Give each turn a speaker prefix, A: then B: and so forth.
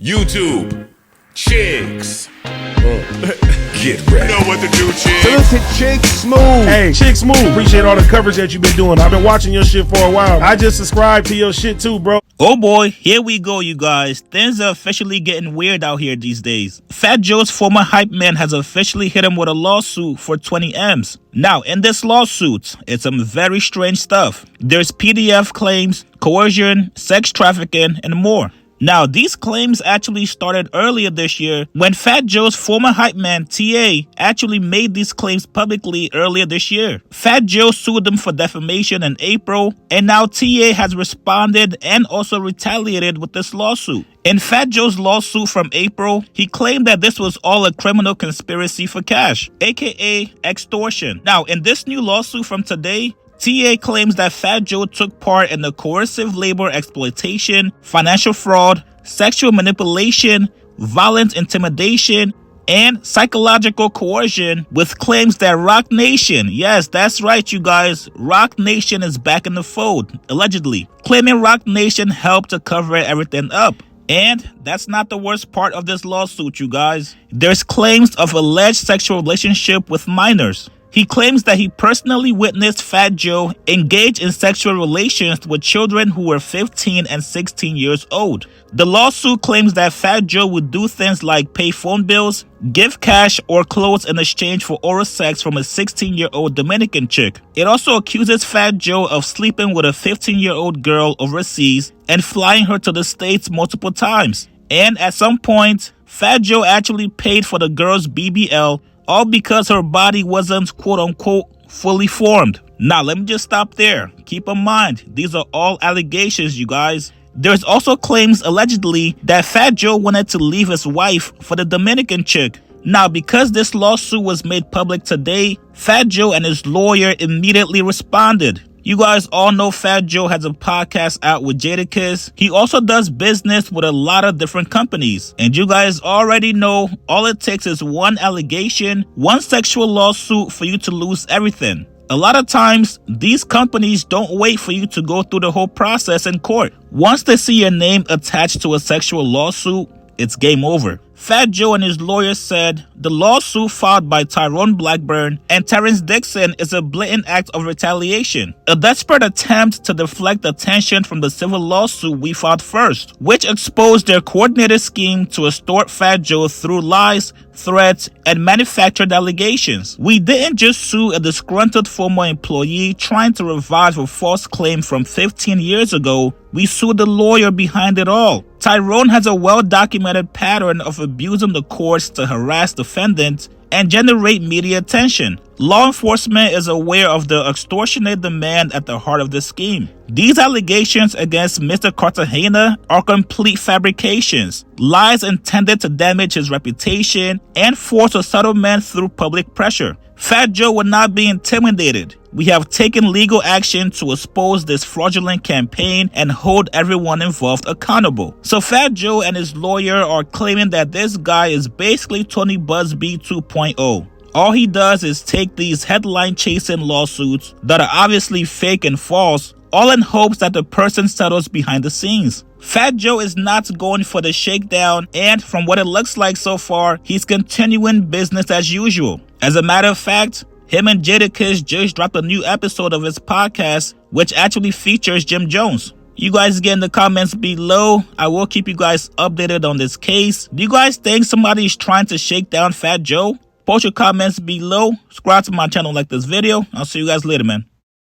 A: YouTube, chicks. Get ready. You know what to do, chicks.
B: Look at Chick Smooth.
C: Hey, Chick Smooth, appreciate all the coverage that you've been doing. I've been watching your shit for a while. I just subscribed to your shit too, bro.
D: Oh boy, here we go, you guys. Things are officially getting weird out here these days. Fat Joe's former hype man has officially hit him with a lawsuit for 20 M's. Now, in this lawsuit, it's some very strange stuff. There's PDF claims, coercion, sex trafficking, and more. Now, these claims actually started earlier this year when Fat Joe's former hype man, TA, actually made these claims publicly earlier this year. Fat Joe sued them for defamation in April, and now TA has responded and also retaliated with this lawsuit. In Fat Joe's lawsuit from April, he claimed that this was all a criminal conspiracy for cash, aka extortion. Now, in this new lawsuit from today, TA claims that Fat Joe took part in the coercive labor exploitation, financial fraud, sexual manipulation, violent intimidation, and psychological coercion with claims that Roc Nation, yes, that's right, you guys, Roc Nation is back in the fold, allegedly, claiming Roc Nation helped to cover everything up. And that's not the worst part of this lawsuit, you guys. There's claims of alleged sexual relationship with minors. He claims that he personally witnessed Fat Joe engage in sexual relations with children who were 15 and 16 years old. The lawsuit claims that Fat Joe would do things like pay phone bills, give cash or clothes in exchange for oral sex from a 16-year-old Dominican chick. It also accuses Fat Joe of sleeping with a 15-year-old girl overseas and flying her to the States multiple times. And at some point, Fat Joe actually paid for the girl's BBL, all because her body wasn't quote-unquote fully formed. Now, let me just stop there. Keep in mind, these are all allegations, you guys. There's also claims allegedly that Fat Joe wanted to leave his wife for the Dominican chick. Now, because this lawsuit was made public today, Fat Joe and his lawyer immediately responded. You guys all know Fat Joe has a podcast out with Jadakiss. He also does business with a lot of different companies. And you guys already know all it takes is one allegation, one sexual lawsuit for you to lose everything. A lot of times, these companies don't wait for you to go through the whole process in court. Once they see your name attached to a sexual lawsuit, it's game over. Fat Joe and his lawyer said the lawsuit filed by Tyrone Blackburn and Terrence Dixon is a blatant act of retaliation, a desperate attempt to deflect attention from the civil lawsuit we filed first, which exposed their coordinated scheme to extort Fat Joe through lies, threats, and manufactured allegations. We didn't just sue a disgruntled former employee trying to revive a false claim from 15 years ago. We sued the lawyer behind it all. Tyrone has a well-documented pattern of abusing the courts to harass defendants and generate media attention. Law enforcement is aware of the extortionate demand at the heart of the scheme. These allegations against Mr. Cartagena are complete fabrications, lies intended to damage his reputation and force a settlement through public pressure. Fat Joe will not be intimidated. We have taken legal action to expose this fraudulent campaign and hold everyone involved accountable. So Fat Joe and his lawyer are claiming that this guy is basically Tony Busby 2.0. All he does is take these headline-chasing lawsuits that are obviously fake and false, all in hopes that the person settles behind the scenes. Fat Joe is not going for the shakedown, and from what it looks like so far, he's continuing business as usual. As a matter of fact, him and Jadakiss just dropped a new episode of his podcast, which actually features Jim Jones. You guys get in the comments below. I will keep you guys updated on this case. Do you guys think somebody is trying to shake down Fat Joe? Post your comments below. Subscribe to my channel, like this video. I'll see you guys later, man.